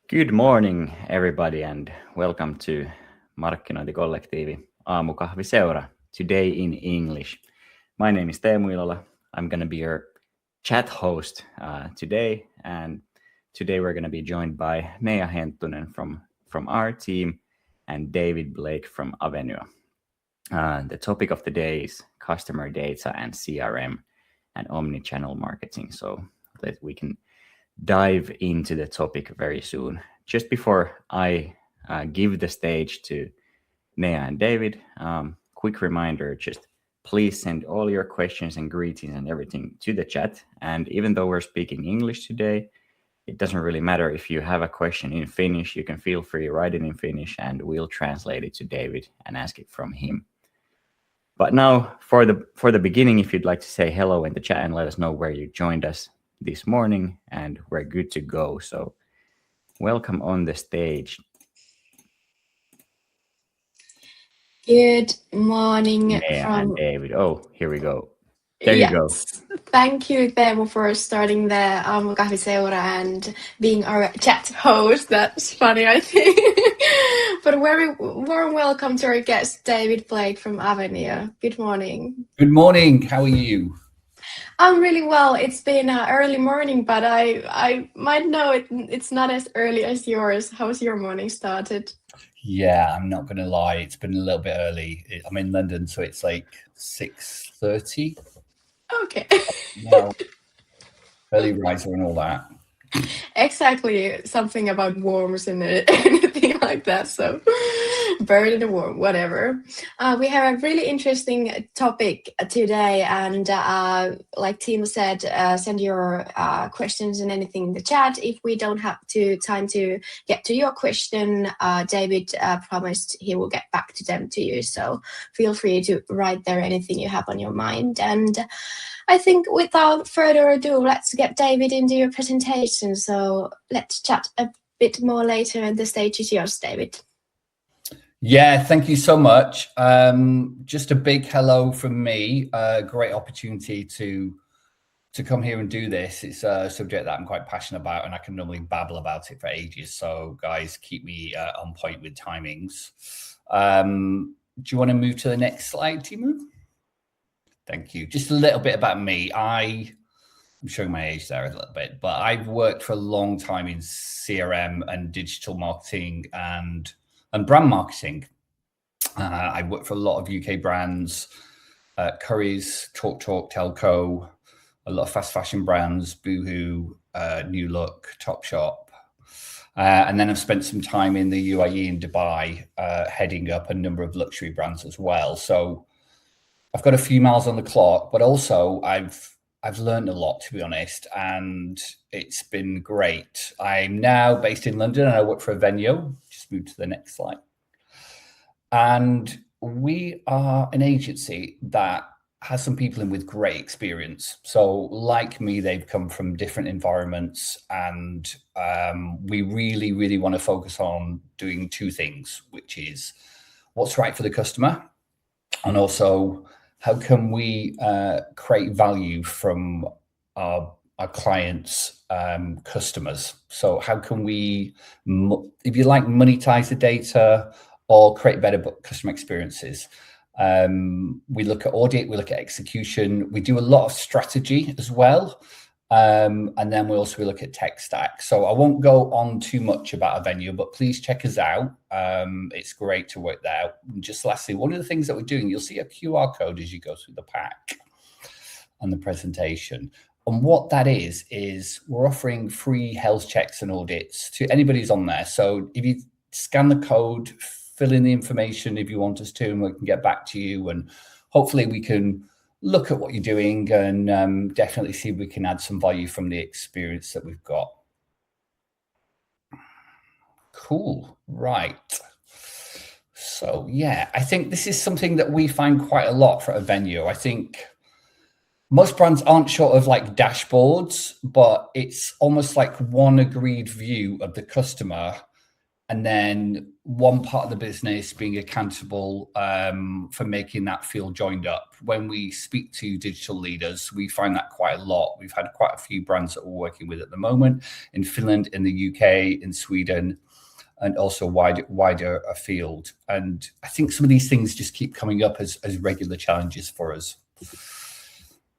Good morning, everybody, and welcome to Markkinointikollektiivi Aamukahviseura, today in English. My name is Teemu Ilola. I'm going to be your chat host today, and today we're going to be joined by Nea Henttunen from our team and David Blake from Avenyo. The topic of the day is customer data and CRM and omnichannel marketing, so that we can dive into the topic very soon. Just before I give the stage to Nea and David, quick reminder, just please send all your questions and greetings and everything to the chat. And even though we're speaking English today, it doesn't really matter if you have a question in Finnish, you can feel free to write it in Finnish and we'll translate it to David and ask it from him. But now for the beginning, if you'd like to say hello in the chat and let us know where you joined us this morning, and we're good to go. So welcome on the stage. Good morning Nea from and David. Oh, here we go. There you go. Thank you, Teemu, for starting the Aamukahviseura and being our chat host. That's funny, I think. But a very warm welcome to our guest, David Blake from Avenyo. Good morning. Good morning. How are you? I'm really well. It's been early morning, but I might know it's not as early as yours. How's your morning started? Yeah, I'm not going to lie. It's been a little bit early. I'm in London, so it's like 6:30. Okay. Now, early riser and all that. Exactly, something about worms and anything like that. So, bird and a worm, whatever. We have a really interesting topic today, and like Tim said, send your questions and anything in the chat. If we don't have time to get to your question, David promised he will get back to them to you. So feel free to write there anything you have on your mind. And I think without further ado, let's get David into your presentation. So let's chat a bit more later, and the stage is yours, David. Yeah, thank you so much. Just a big hello from me. Great opportunity to come here and do this. It's a subject that I'm quite passionate about, and I can normally babble about it for ages. So guys, keep me on point with timings. Do you want to move to the next slide, Teemu? Thank you. Just a little bit about me. I'm showing my age there a little bit, but I've worked for a long time in CRM and digital marketing and brand marketing. I worked for a lot of UK brands, Currys, TalkTalk, Telco, a lot of fast fashion brands, Boohoo, New Look, Topshop. And then I've spent some time in the UAE in Dubai, heading up a number of luxury brands as well. So I've got a few miles on the clock, but also I've learned a lot, to be honest, and it's been great. I'm now based in London and I work for Avenyo. Just move to the next slide. And we are an agency that has some people in with great experience. So like me, they've come from different environments, and we really, really want to focus on doing two things, which is what's right for the customer, and also how can we create value from our clients' customers? So how can we, if you like, monetize the data or create better customer experiences? We look at audit, we look at execution, we do a lot of strategy as well. And then we look at tech stack. So I won't go on too much about Avenyo, but please check us out. It's great to work there. And just lastly, one of the things that we're doing, you'll see a QR code as you go through the pack and the presentation. And what that is we're offering free health checks and audits to anybody who's on there. So if you scan the code, fill in the information if you want us to, and we can get back to you. And hopefully we can look at what you're doing and definitely see if we can add some value from the experience that we've got. Cool, right. So yeah, I think this is something that we find quite a lot for Avenyo. I think most brands aren't short of like dashboards, but it's almost like one agreed view of the customer and then one part of the business being accountable for making that feel joined up. When we speak to digital leaders, we find that quite a lot. We've had quite a few brands that we're working with at the moment in Finland, in the UK, in Sweden, and also wider afield. And I think some of these things just keep coming up as regular challenges for us.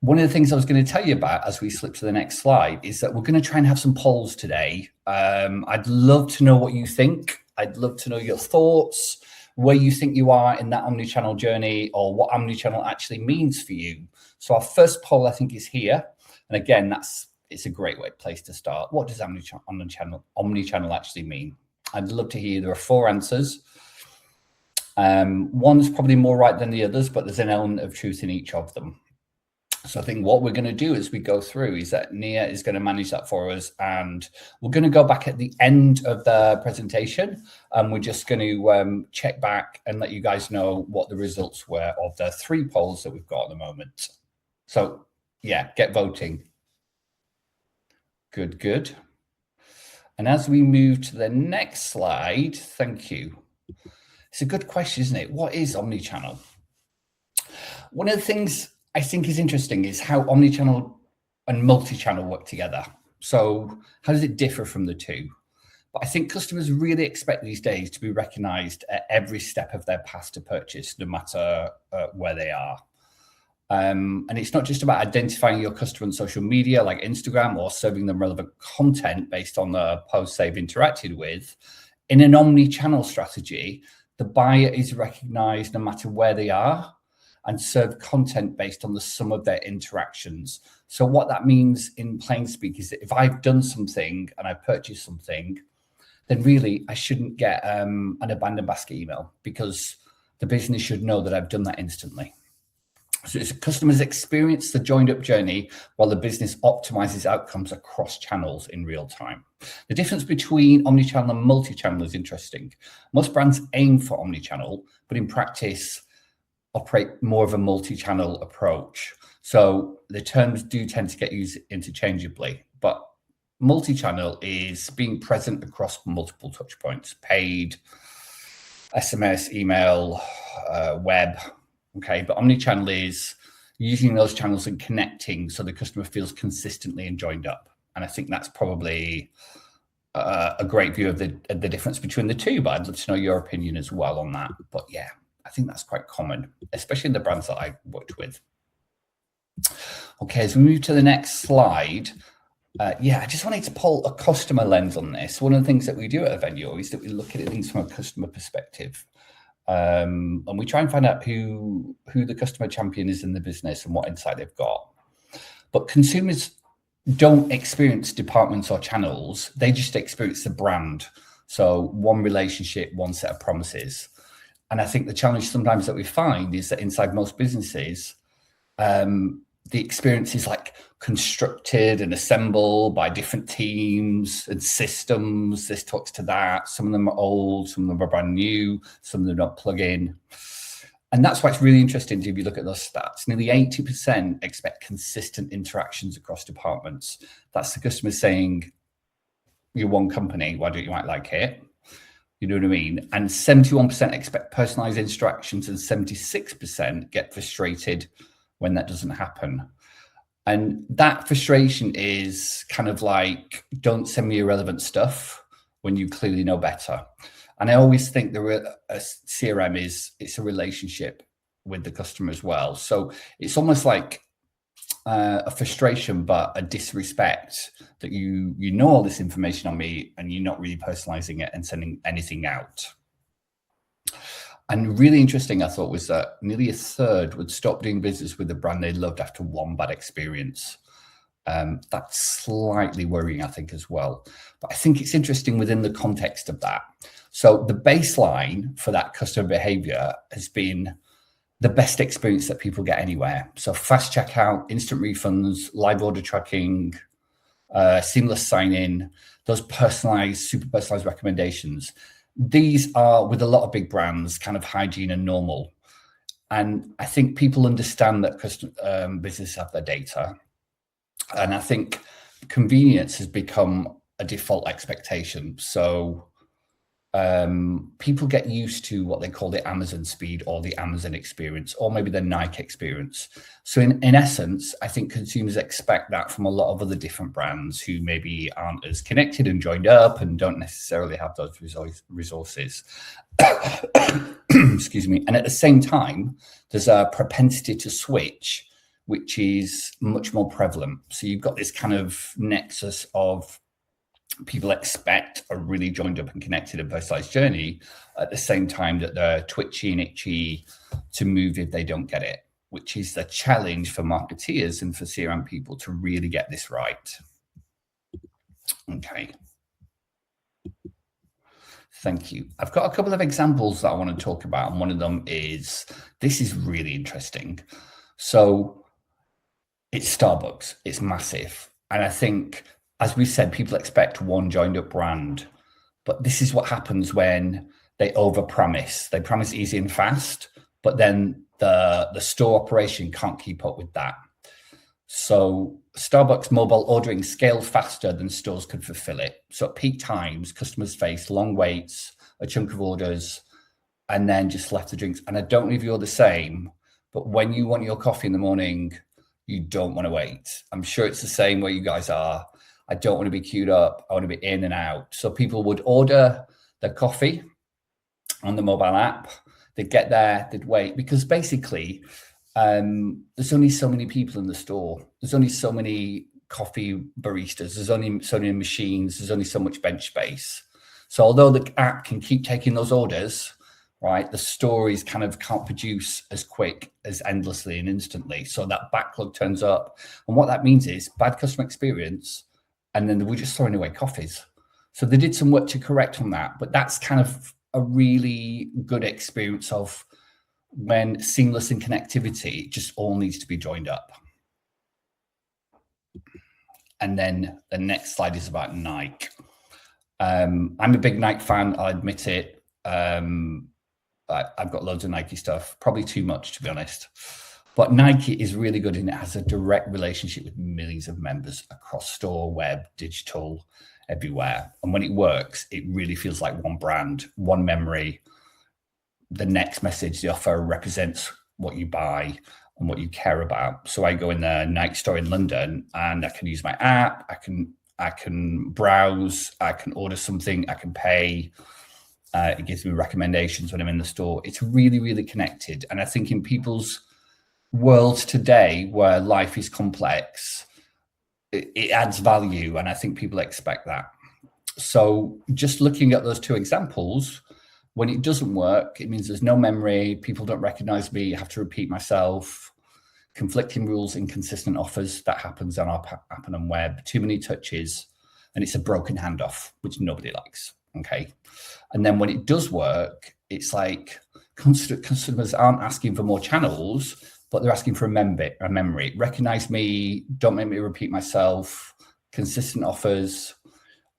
One of the things I was going to tell you about as we slip to the next slide is that we're going to try and have some polls today. I'd love to know what you think. I'd love to know your thoughts, where you think you are in that omnichannel journey, or what omnichannel actually means for you. So our first poll, I think, is here. And again, it's a great place to start. What does omnichannel actually mean? I'd love to hear. There are 4 answers. One's probably more right than the others, but there's an element of truth in each of them. So I think what we're going to do as we go through is that Nia is going to manage that for us, and we're going to go back at the end of the presentation, and we're just going to check back and let you guys know what the results were of the 3 polls that we've got at the moment. So yeah, get voting. Good. And as we move to the next slide, thank you. It's a good question, isn't it? What is omnichannel? One of the things I think is interesting is how omnichannel and multi-channel work together. So how does it differ from the two? But I think customers really expect these days to be recognized at every step of their path to purchase, no matter where they are. And it's not just about identifying your customer on social media like Instagram or serving them relevant content based on the posts they've interacted with. In an omni-channel strategy, the buyer is recognized no matter where they are and serve content based on the sum of their interactions. So what that means in plain speak is that if I've done something and I purchased something, then really I shouldn't get an abandoned basket email, because the business should know that I've done that instantly. So it's customers experience the joined up journey while the business optimizes outcomes across channels in real time. The difference between omnichannel and multi-channel is interesting. Most brands aim for omnichannel, but in practice operate more of a multi-channel approach. So the terms do tend to get used interchangeably, but multi-channel is being present across multiple touch points: paid, SMS, email, web. Okay, but omnichannel is using those channels and connecting so the customer feels consistently and joined up. And I think that's probably a great view of the difference between the two, but I'd love to know your opinion as well on that. But yeah, I think that's quite common, especially in the brands that I worked with. Okay, as we move to the next slide, yeah, I just wanted to pull a customer lens on this. One of the things that we do at Avenyo is that we look at things from a customer perspective. And we try and find out who the customer champion is in the business and what insight they've got. But consumers don't experience departments or channels, they just experience the brand. So one relationship, one set of promises. And I think the challenge sometimes that we find is that inside most businesses, the experience is like constructed and assembled by different teams and systems. This talks to that. Some of them are old, some of them are brand new, some of them don't plug in. And that's why it's really interesting if you look at those stats. Nearly 80% expect consistent interactions across departments. That's the customer saying, you're one company, why don't you act like it? You know what I mean? And 71% expect personalized interactions, and 76% get frustrated when that doesn't happen. And that frustration is kind of like, don't send me irrelevant stuff when you clearly know better. And I always think a CRM it's a relationship with the customer as well. So it's almost like a frustration, but a disrespect that you know all this information on me and you're not really personalizing it and sending anything out. And really interesting, I thought, was that nearly a third would stop doing business with the brand they loved after one bad experience. That's slightly worrying, I think, as well. But I think it's interesting within the context of that. So the baseline for that customer behavior has been the best experience that people get anywhere. So fast checkout, instant refunds, live order tracking, seamless sign-in, those personalized, super personalized recommendations. These are, with a lot of big brands, kind of hygiene and normal. And I think people understand that businesses have their data. And I think convenience has become a default expectation. So people get used to what they call the Amazon speed or the Amazon experience, or maybe the Nike experience. So in essence, I think consumers expect that from a lot of other different brands who maybe aren't as connected and joined up and don't necessarily have those resources. Excuse me. And at the same time, there's a propensity to switch, which is much more prevalent. So you've got this kind of nexus of people expect a really joined up and connected and personalized journey at the same time that they're twitchy and itchy to move if they don't get it, which is the challenge for marketeers and for CRM people to really get this right. Okay. Thank you. I've got a couple of examples that I want to talk about, and one of them is, this is really interesting. So it's Starbucks, it's massive. And I think, as we said, people expect one joined up brand, but this is what happens when they over-promise. They promise easy and fast, but then the store operation can't keep up with that. So Starbucks mobile ordering scaled faster than stores could fulfill it. So at peak times, customers face long waits, a chunk of orders, and then just left the drinks. And I don't know if you're the same, but when you want your coffee in the morning, you don't want to wait. I'm sure it's the same where you guys are. I don't want to be queued up. I want to be in and out. So people would order their coffee on the mobile app. They'd get there, they'd wait, because basically there's only so many people in the store. There's only so many coffee baristas. There's only so many machines. There's only so much bench space. So although the app can keep taking those orders, right, the stores kind of can't produce as quick, as endlessly and instantly. So that backlog turns up. And what that means is bad customer experience, and then they were just throwing away coffees. So they did some work to correct on that, but that's kind of a really good experience of when seamless in connectivity just all needs to be joined up. And then the next slide is about Nike. I'm a big Nike fan, I'll admit it. I've got loads of Nike stuff, probably too much to be honest. But Nike is really good and it has a direct relationship with millions of members across store, web, digital, everywhere. And when it works, it really feels like one brand, one memory. The next message, the offer represents what you buy and what you care about. So I go in the Nike store in London and I can use my app, I can browse, I can order something, I can pay. It gives me recommendations when I'm in the store. It's really, really connected. And I think in people's world today where life is complex, it adds value, and I think people expect that. So just looking at those two examples, when it doesn't work, it means there's no memory, people don't recognize me, I have to repeat myself, conflicting rules, inconsistent offers, that happens on our app and on web, too many touches, and it's a broken handoff, which nobody likes, okay? And then when it does work, it's like customers aren't asking for more channels, but they're asking for a memory. Recognize me, don't make me repeat myself, consistent offers,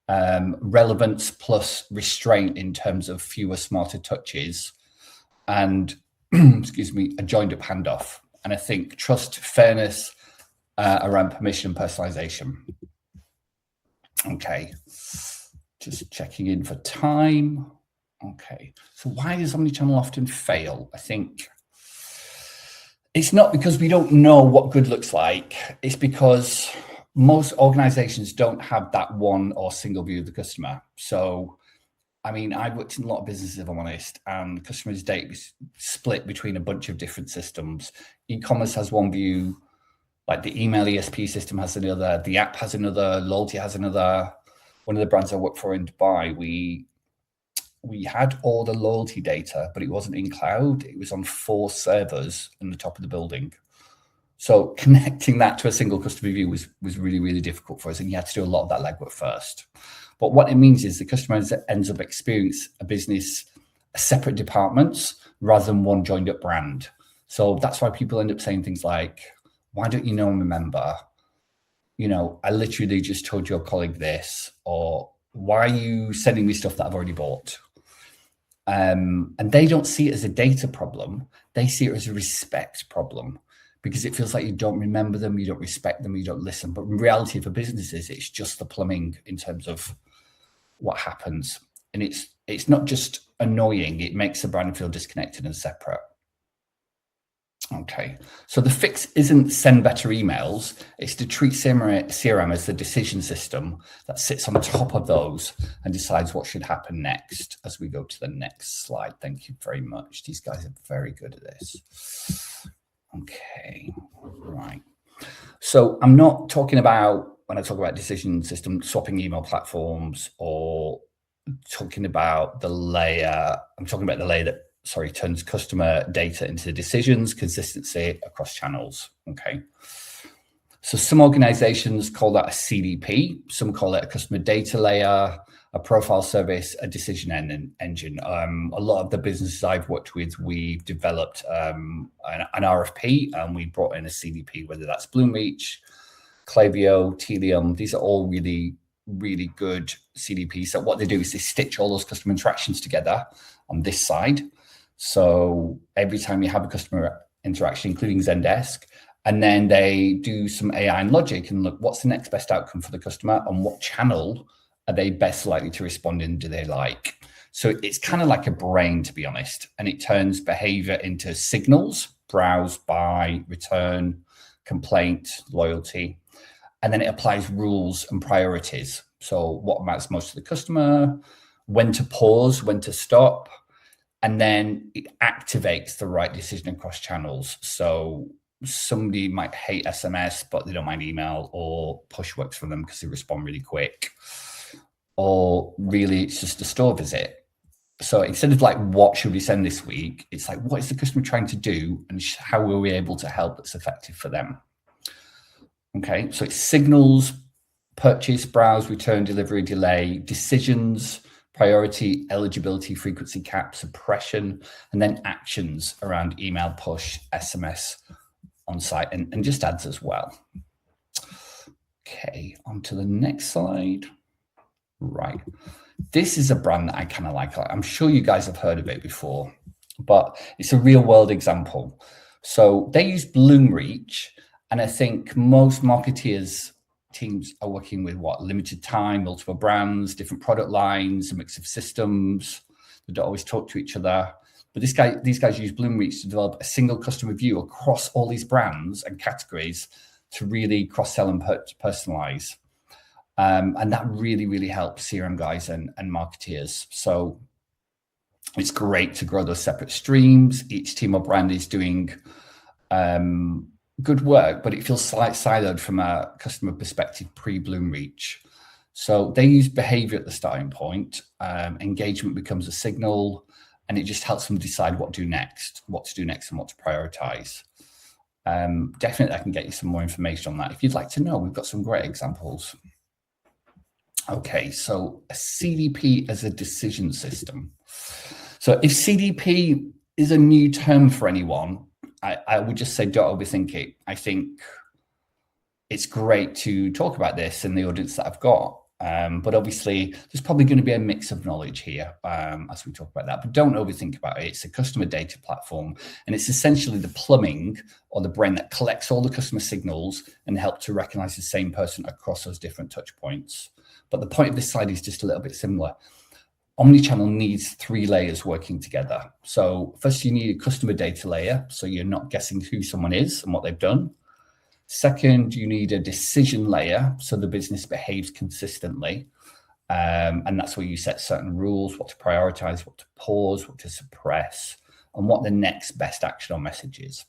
relevance plus restraint in terms of fewer, smarter touches, and excuse me, a joined up handoff. And I think trust, fairness around permission and personalization. Okay, just checking in for time. Okay, so why does omnichannel often fail? I think it's not because we don't know what good looks like. It's because most organizations don't have that one or single view of the customer. So, I mean, I've worked in a lot of businesses, if I'm honest, and customers' data is split between a bunch of different systems. E-commerce has one view, like the email ESP system has another, the app has another, loyalty has another. One of the brands I work for in Dubai, we had all the loyalty data, but it wasn't in cloud. It was on 4 servers in the top of the building. So connecting that to a single customer view was really, really difficult for us. And you had to do a lot of that legwork first. But what it means is the customer ends up experiencing a business, separate departments, rather than one joined up brand. So that's why people end up saying things like, why don't you know and remember? You know, I literally just told your colleague this, or why are you sending me stuff that I've already bought? And they don't see it as a data problem. They see it as a respect problem, because it feels like you don't remember them, you don't respect them, you don't listen. But in reality, for businesses, it's just the plumbing in terms of what happens. And it's it's not just annoying, it makes the brand feel disconnected and separate. Okay, so the fix isn't send better emails, it's to treat CRM as the decision system that sits on top of those and decides what should happen next. As we go to the next slide, thank you very much. These guys are very good at this. Okay, right. So I'm not talking about, when I talk about decision system, swapping email platforms or talking about the layer. I'm talking about the layer that turns customer data into decisions, consistency across channels. Okay. So some organizations call that a CDP. Some call it a customer data layer, a profile service, a decision engine. A lot of the businesses I've worked with, we've developed an RFP and we brought in a CDP, whether that's Bloomreach, Klaviyo, Telium. These are all really, really good CDPs. So what they do is they stitch all those customer interactions together on this side. So every time you have a customer interaction, including Zendesk, and then they do some AI and logic and look, what's the next best outcome for the customer and what channel are they best likely to respond in, do they like? So it's kind of like a brain, to be honest, and it turns behavior into signals: browse, buy, return, complaint, loyalty. And then it applies rules and priorities. So what matters most to the customer, when to pause, when to stop, and then it activates the right decision across channels. So somebody might hate SMS, but they don't mind email, or push works for them because they respond really quick. Or really, it's just a store visit. So instead of like, what should we send this week? It's like, what is the customer trying to do and how are we able to help that's effective for them? Okay, so it's signals, purchase, browse, return, delivery, delay, decisions, priority, eligibility, frequency cap, suppression, and then actions around email, push, SMS, on-site, and just ads as well. Okay, on to the next slide. Right, this is a brand that I kind of like. I'm sure you guys have heard of it before, but it's a real world example. So they use Bloomreach, and I think most marketeers teams are working with limited time, multiple brands, different product lines, a mix of systems. They don't always talk to each other. But these guys use Bloomreach to develop a single customer view across all these brands and categories to really cross-sell and personalize. And that really, really helps CRM guys and marketeers. So it's great to grow those separate streams. Each team or brand is doing good work, but it feels siloed from a customer perspective pre-Bloomreach. So they use behavior at the starting point. Engagement becomes a signal, and it just helps them decide what to do next and what to prioritize. Definitely, I can get you some more information on that. If you'd like to know, we've got some great examples. Okay, so a CDP as a decision system. So if CDP is a new term for anyone, I would just say don't overthink it. I think it's great to talk about this in the audience that I've got. But obviously, there's probably going to be a mix of knowledge here as we talk about that. But don't overthink about it. It's a customer data platform, and it's essentially the plumbing or the brain that collects all the customer signals and helps to recognize the same person across those different touch points. But the point of this slide is just a little bit similar. Omnichannel needs 3 layers working together. So first, you need a customer data layer, so you're not guessing who someone is and what they've done. Second, you need a decision layer, so the business behaves consistently. And that's where you set certain rules, what to prioritize, what to pause, what to suppress, and what the next best action or message is.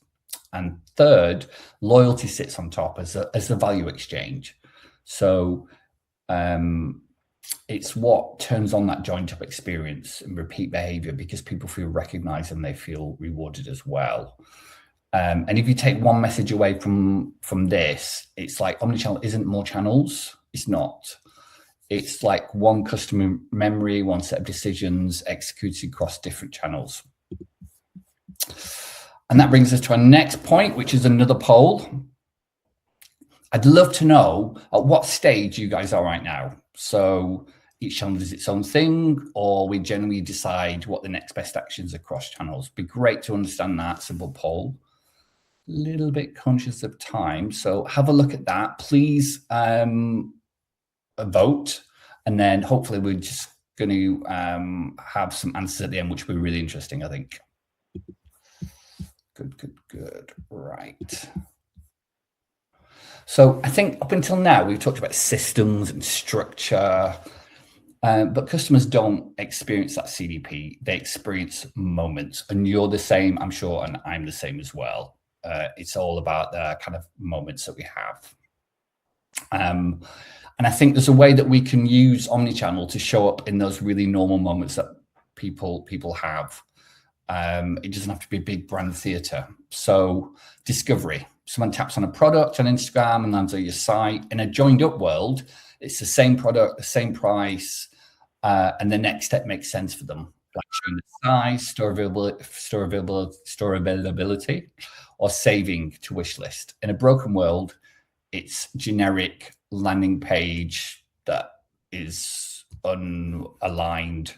And third, loyalty sits on top as the value exchange. So it's what turns on that joined up experience and repeat behavior, because people feel recognized and they feel rewarded as well. And if you take one message away from this, it's like Omnichannel isn't more channels. It's not. It's like one customer memory, one set of decisions executed across different channels. And that brings us to our next point, which is another poll. I'd love to know at what stage you guys are right now. So each channel does its own thing, or we generally decide what the next best actions across channels. Be great to understand that simple poll. A little bit conscious of time, so have a look at that. Please vote, and then hopefully we'll just going to have some answers at the end, which will be really interesting, I think. Good. Right. So I think up until now, we've talked about systems and structure, but customers don't experience that CDP. They experience moments, and you're the same, I'm sure, and I'm the same as well. It's all about the kind of moments that we have. And I think there's a way that we can use Omnichannel to show up in those really normal moments that people have. It doesn't have to be big brand theatre. So discovery. Someone taps on a product on Instagram and lands on your site. In a joined up world, it's the same product, the same price, and the next step makes sense for them. Like showing the size, store availability, or saving to wish list. In a broken world, it's generic landing page that is unaligned,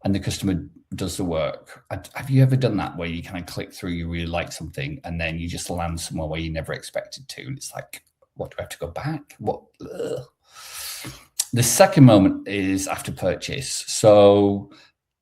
and the customer does the work. Have you ever done that where you kind of click through, you really like something, and then you just land somewhere where you never expected to, and it's like, what, do I have to go back? What? Ugh. The second moment is after purchase. So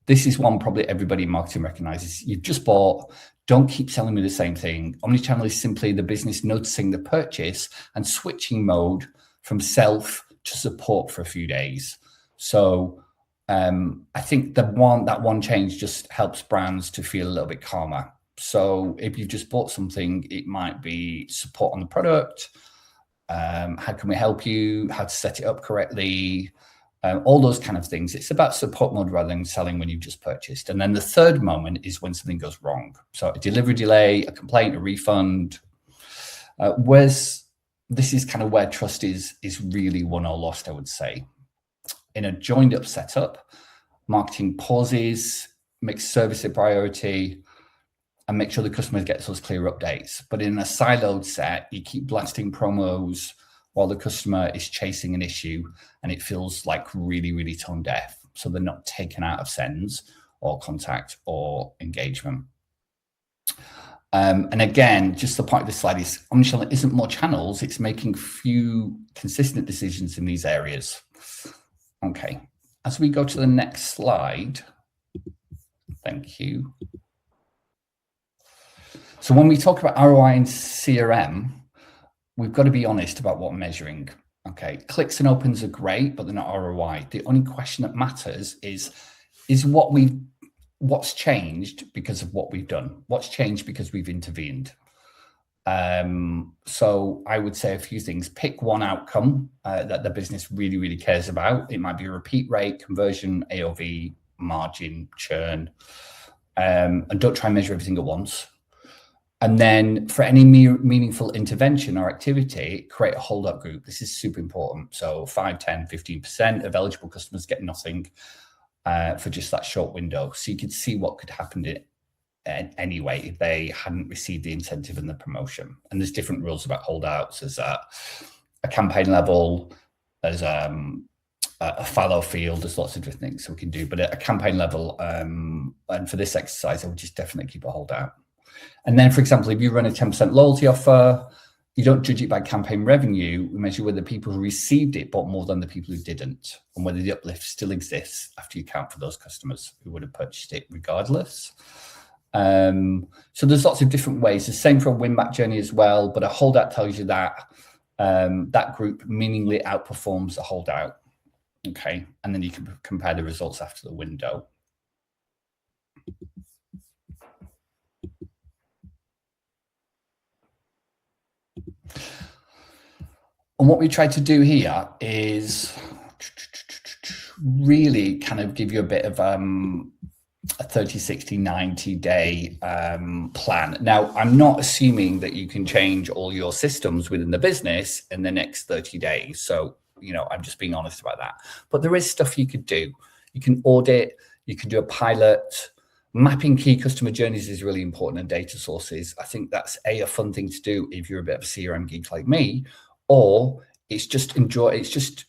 this is one probably everybody in marketing recognizes. You've just bought, don't keep selling me the same thing. Omnichannel is simply the business noticing the purchase and switching mode from self to support for a few days. So I think that one change just helps brands to feel a little bit calmer. So if you've just bought something, it might be support on the product. How can we help you? How to set it up correctly? All those kind of things. It's about support mode rather than selling when you've just purchased. And then the third moment is when something goes wrong. So a delivery delay, a complaint, a refund. This is kind of where trust is really won or lost, I would say. In a joined up setup, marketing pauses, makes service a priority, and make sure the customer gets those clear updates. But in a siloed set, you keep blasting promos while the customer is chasing an issue, and it feels like really, really tone deaf. So they're not taken out of sends or contact or engagement. And again, just the point of this slide is Omnichannel isn't more channels, it's making few consistent decisions in these areas. Okay, as we go to the next slide, thank you. So when we talk about ROI and CRM, we've got to be honest about what we're measuring. Okay, clicks and opens are great, but they're not ROI. The only question that matters is what's changed because of what we've done? What's changed because we've intervened? So I would say a few things. Pick one outcome that the business really, really cares about. It might be a repeat rate, conversion, AOV, margin, churn, and don't try and measure everything at once. And then for any meaningful intervention or activity, create a hold-up group. This is super important. So 5, 10, 15% of eligible customers get nothing for just that short window. So you could see what could happen anyway if they hadn't received the incentive and the promotion. And there's different rules about holdouts. There's a campaign level, there's a fallow field, there's lots of different things we can do. But at a campaign level, and for this exercise, I would just definitely keep a holdout. And then, for example, if you run a 10% loyalty offer, you don't judge it by campaign revenue. We measure whether people who received it bought more than the people who didn't, and whether the uplift still exists after you count for those customers who would have purchased it regardless. So there's lots of different ways. The same for a win-back journey as well, but a holdout tells you that that group meaningfully outperforms the holdout. Okay, and then you can compare the results after the window. And what we try to do here is really kind of give you a bit of a 30, 60, 90 day plan. Now, I'm not assuming that you can change all your systems within the business in the next 30 days. So, you know, I'm just being honest about that. But there is stuff you could do. You can audit, you can do a pilot. Mapping key customer journeys is really important, and data sources. I think that's a fun thing to do if you're a bit of a CRM geek like me, or it's just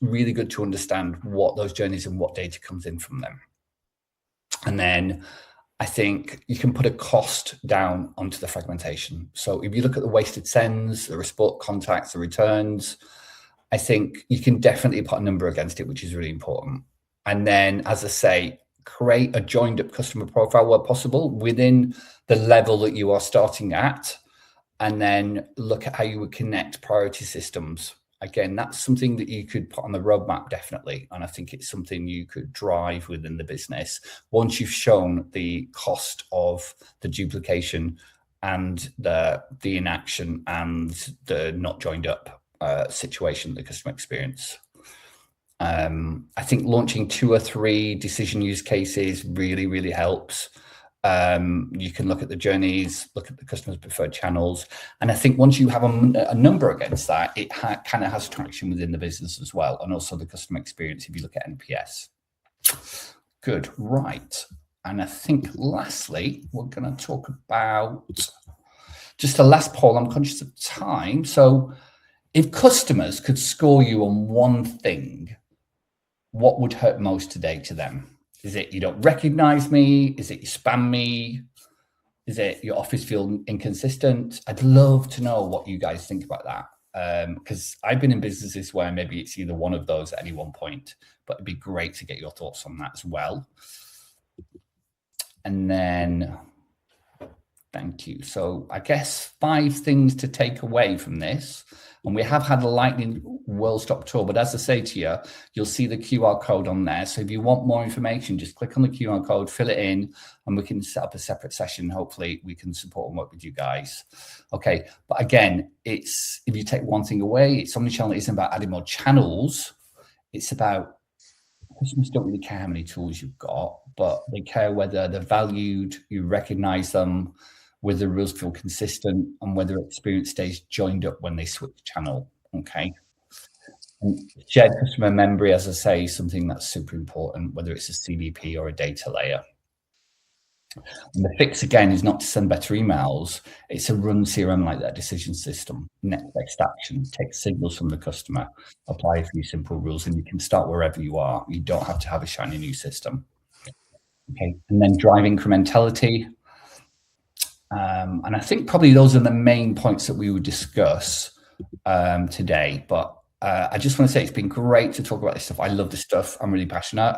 really good to understand what those journeys and what data comes in from them. And then I think you can put a cost down onto the fragmentation. So if you look at the wasted sends, the respot contacts, the returns, I think you can definitely put a number against it, which is really important. And then, as I say, create a joined up customer profile where possible within the level that you are starting at, and then look at how you would connect priority systems. Again, that's something that you could put on the roadmap, definitely. And I think it's something you could drive within the business once you've shown the cost of the duplication and the inaction and the not joined up situation, the customer experience. I think launching 2 or 3 decision use cases really, really helps. You can look at the journeys, look at the customer's preferred channels. And I think once you have a number against that, it kind of has traction within the business as well. And also the customer experience, if you look at NPS. Good, right. And I think lastly, we're going to talk about just a last poll. I'm conscious of time. So if customers could score you on one thing, what would hurt most today to them? Is it you don't recognize me? Is it you spam me? Is it your office feel inconsistent? I'd love to know what you guys think about that. Because I've been in businesses where maybe it's either one of those at any one point, but it'd be great to get your thoughts on that as well. And then, thank you. So I guess 5 things to take away from this. And we have had a lightning World Stop tour, but as I say to you, you'll see the QR code on there. So if you want more information, just click on the QR code, fill it in, and we can set up a separate session. Hopefully we can support and work with you guys. Okay, but again, if you take one thing away, it's Omnichannel isn't about adding more channels. It's about customers don't really care how many tools you've got, but they care whether they're valued, you recognize them, whether the rules feel consistent, and whether experience stays joined up when they switch channel. Okay. And shared customer memory, as I say, is something that's super important, whether it's a CDP or a data layer. And the fix, again, is not to send better emails. It's a run CRM like that decision system, next best action, take signals from the customer, apply a few simple rules, and you can start wherever you are. You don't have to have a shiny new system. Okay. And then drive incrementality. And I think probably those are the main points that we would discuss today. But I just want to say it's been great to talk about this stuff. I love this stuff. I'm really passionate.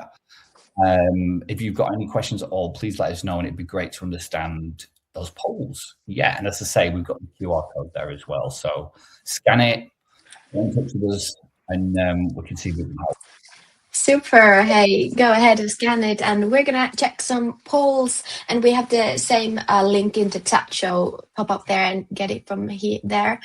If you've got any questions at all, please let us know, and it'd be great to understand those polls. Yeah, and as I say, we've got the QR code there as well. So scan it, get in touch with us, and we can see if we can help. Super. Hey, go ahead and scan it, and we're gonna check some polls, and we have the same link in the chat, so pop up there and get it from there.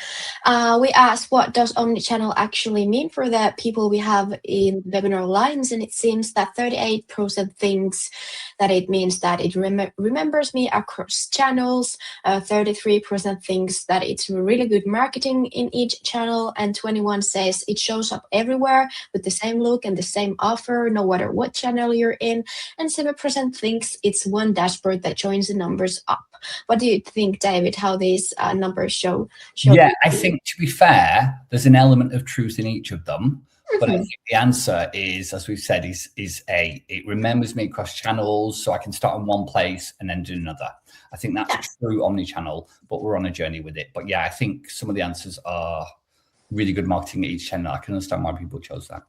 We asked, what does omnichannel actually mean for the people we have in webinar lines, and it seems that 38% thinks that it means that it remembers me across channels, 33% thinks that it's really good marketing in each channel, and 21 says it shows up everywhere with the same look and the same offer, no matter what channel you're in, and 7% thinks it's one dashboard that joins the numbers up. What do you think, David, how these numbers show? Yeah, I think, to be fair, there's an element of truth in each of them. But I think the answer is, as we've said, it remembers me across channels, so I can start in one place and then do another. I think that's true omnichannel, but we're on a journey with it. But yeah, I think some of the answers are really good marketing at each channel. I can understand why people chose that.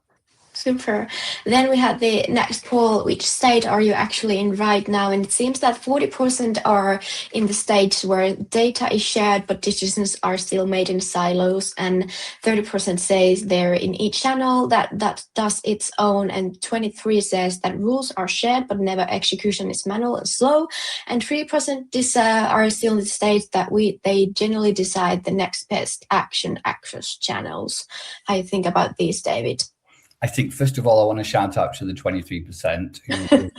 Super. Then we had the next poll, which state are you actually in right now? And it seems that 40% are in the stage where data is shared, but decisions are still made in silos. And 30% says they're in each channel that does its own. And 23 says that rules are shared, but never execution is manual and slow. And 3% are still in the stage that they generally decide the next best action across channels. How you think about these, David? I think, first of all, I want to shout out to the 23% who shared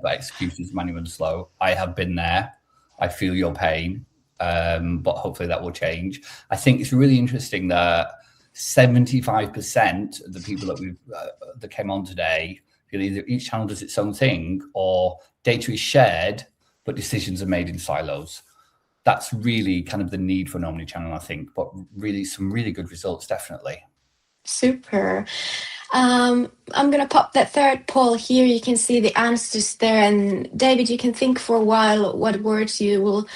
that excuses manual and slow. I have been there. I feel your pain, but hopefully that will change. I think it's really interesting that 75% of the people that came on today feel either each channel does its own thing or data is shared, but decisions are made in silos. That's really kind of the need for an omnichannel, I think, but really some really good results, definitely. Super. I'm gonna pop that third poll here. You can see the answers there. And David, you can think for a while what words you will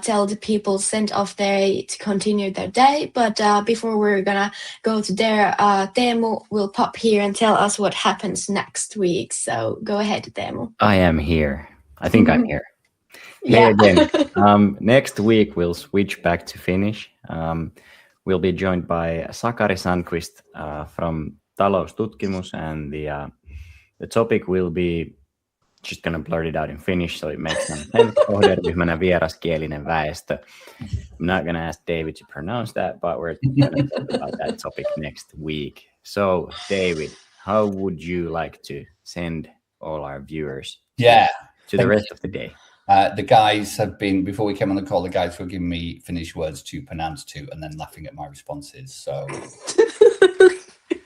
tell the people sent off there to continue their day. But before we're gonna go to there, Teemu will pop here and tell us what happens next week. So go ahead, Teemu. I am here. I think I'm here. Yeah. Hey again. Next week we'll switch back to Finnish. We'll be joined by Sakari Sandqvist from Taloustutkimus, and the topic will be, just gonna blurt it out in Finnish so it makes some sense. Kohderyhmänä vieraskielinen väestö. I'm not gonna ask David to pronounce that, but we're gonna talk about that topic next week. So, David, how would you like to send all our viewers to the rest of the day? The guys have been, before we came on the call, the guys were giving me Finnish words to pronounce to and then laughing at my responses. So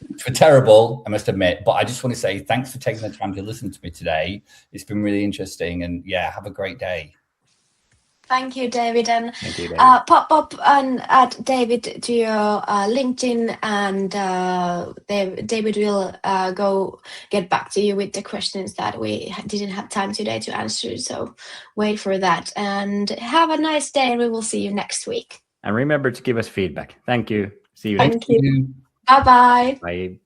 which were terrible, I must admit. But I just want to say thanks for taking the time to listen to me today. It's been really interesting, and yeah, have a great day. Thank you, David. And Thank you, David. pop up and add David to your LinkedIn, and David will go get back to you with the questions that we didn't have time today to answer. So wait for that, and have a nice day, and we will see you next week. And remember to give us feedback. Thank you. See you Thank next you. Bye-bye. week. Bye.